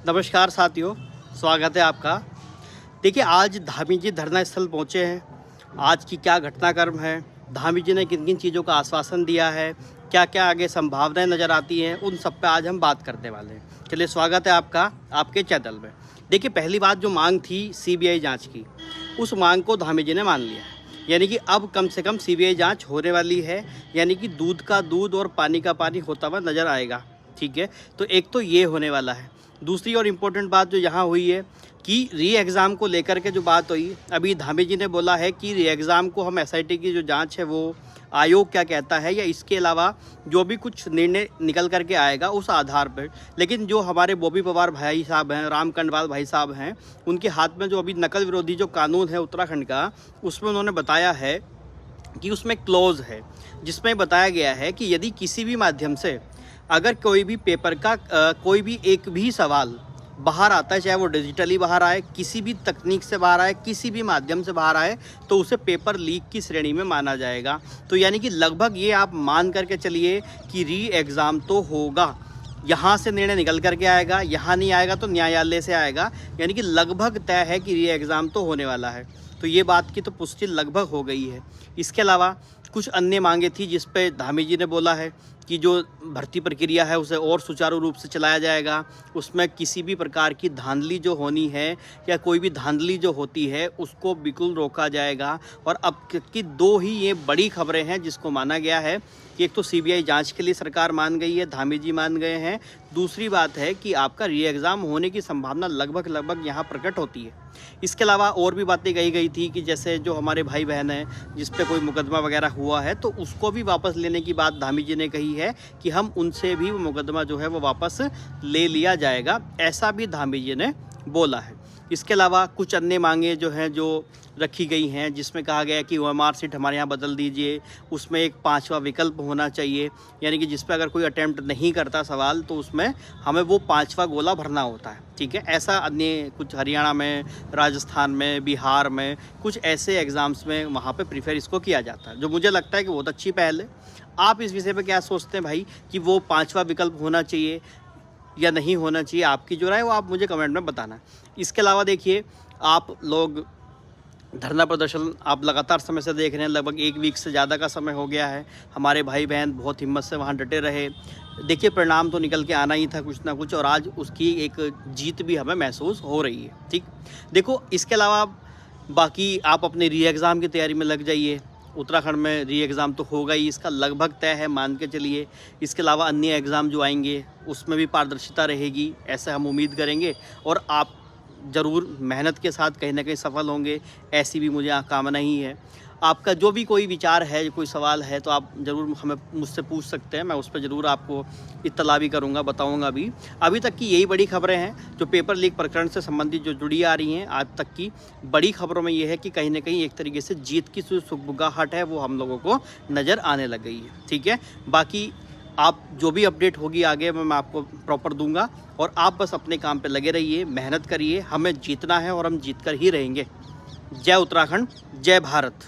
नमस्कार साथियों, स्वागत है आपका। देखिए, आज धामी जी धरना स्थल पहुँचे हैं। आज की क्या घटनाक्रम है, धामी जी ने किन किन चीज़ों का आश्वासन दिया है, क्या क्या आगे संभावनाएं नज़र आती हैं, उन सब पे आज हम बात करने वाले हैं। चलिए, स्वागत है आपका आपके चैनल में। देखिए, पहली बात जो मांग थी सीबीआई जांच की, उस मांग को धामी जी ने मान लिया है। यानी कि अब कम से कम सीबीआई जांच होने वाली है, यानी कि दूध का दूध और पानी का पानी होता हुआ नज़र आएगा। ठीक है, तो एक तो ये होने वाला है। दूसरी और इम्पोर्टेंट बात जो यहाँ हुई है कि री एग्ज़ाम को लेकर के जो बात हुई, अभी धामी जी ने बोला है कि री एग्ज़ाम को हम एसआईटी की जो जांच है वो आयोग क्या कहता है, या इसके अलावा जो भी कुछ निर्णय निकल करके आएगा उस आधार पर। लेकिन जो हमारे बॉबी पवार भाई साहब हैं, राम कंडवाल भाई साहब हैं, उनके हाथ में जो अभी नकल विरोधी जो कानून है उत्तराखंड का, उसमें उन्होंने बताया है कि उसमें क्लॉज है जिसमें बताया गया है कि यदि किसी भी माध्यम से अगर कोई भी पेपर का कोई भी एक भी सवाल बाहर आता है, चाहे वो डिजिटली बाहर आए, किसी भी तकनीक से बाहर आए, किसी भी माध्यम से बाहर आए, तो उसे पेपर लीक की श्रेणी में माना जाएगा। तो यानी कि लगभग ये आप मान करके चलिए कि री एग्ज़ाम तो होगा। यहाँ से निर्णय निकल करके आएगा, यहाँ नहीं आएगा तो न्यायालय से आएगा। यानी कि लगभग तय है कि री एग्ज़ाम तो होने वाला है। तो ये बात की तो पुष्टि लगभग हो गई है। इसके अलावा कुछ अन्य मांगे थी जिस पे धामी जी ने बोला है कि जो भर्ती प्रक्रिया है उसे और सुचारू रूप से चलाया जाएगा, उसमें किसी भी प्रकार की धांधली जो होनी है या कोई भी धांधली जो होती है उसको बिल्कुल रोका जाएगा। और अब की दो ही ये बड़ी खबरें हैं जिसको माना गया है कि एक तो सीबीआई जांच के लिए सरकार मान गई है, धामी जी मान गए हैं। दूसरी बात है कि आपका री एग्ज़ाम होने की संभावना लगभग यहाँ प्रकट होती है। इसके अलावा और भी बातें कही गई थी कि जैसे जो हमारे भाई बहन हैं जिस पे कोई मुकदमा वगैरह हुआ है, तो उसको भी वापस लेने की बात धामी जी ने कही है कि हम उनसे भी वो मुकदमा जो है वो वापस ले लिया जाएगा, ऐसा भी धामी जी ने बोला है। इसके अलावा कुछ अन्य मांगे जो हैं जो रखी गई हैं, जिसमें कहा गया है कि ओएमआर सीट हमारे यहाँ बदल दीजिए, उसमें एक 5वां विकल्प होना चाहिए। यानी कि जिस पे अगर कोई अटेम्प्ट नहीं करता सवाल तो उसमें हमें वो 5वां गोला भरना होता है। ठीक है, ऐसा अन्य कुछ हरियाणा में, राजस्थान में, बिहार में कुछ ऐसे एग्ज़ाम्स में वहाँ पे प्रीफर इसको किया जाता है, जो मुझे लगता है कि बहुत अच्छी पहल है। आप इस विषय पे क्या सोचते हैं भाई, कि वो 5वां विकल्प होना चाहिए या नहीं होना चाहिए? आपकी जो राय है वो आप मुझे कमेंट में बताना। इसके अलावा देखिए, आप लोग धरना प्रदर्शन आप लगातार समय से देख रहे हैं, लगभग 1 वीक से ज़्यादा का समय हो गया है। हमारे भाई बहन बहुत हिम्मत से वहाँ डटे रहे। देखिए, परिणाम तो निकल के आना ही था कुछ ना कुछ, और आज उसकी एक जीत भी हमें महसूस हो रही है। ठीक, देखो, इसके अलावा बाकी आप अपने री एग्ज़ाम की तैयारी में लग जाइए। उत्तराखंड में री एग्ज़ाम तो होगा ही, इसका लगभग तय है, मान के चलिए। इसके अलावा अन्य एग्ज़ाम जो आएंगे उसमें भी पारदर्शिता रहेगी, ऐसा हम उम्मीद करेंगे। और आप ज़रूर मेहनत के साथ कहीं ना कहीं सफल होंगे, ऐसी भी मुझे कामना ही है। आपका जो भी कोई विचार है, कोई सवाल है, तो आप ज़रूर हमें मुझसे पूछ सकते हैं। मैं उस पर ज़रूर आपको इत्तला भी करूँगा, बताऊँगा भी। अभी तक की यही बड़ी खबरें हैं जो पेपर लीक प्रकरण से संबंधित जो जुड़ी आ रही हैं। आज तक की बड़ी खबरों में ये है कि कहीं ना कहीं एक तरीके से जीत की जो सुगबुगाहट है वो हम लोगों को नज़र आने लग गई है। ठीक है, बाकी आप जो भी अपडेट होगी आगे मैं आपको प्रॉपर दूंगा, और आप बस अपने काम पे लगे रहिए, मेहनत करिए। हमें जीतना है और हम जीत कर ही रहेंगे। जय उत्तराखंड, जय भारत।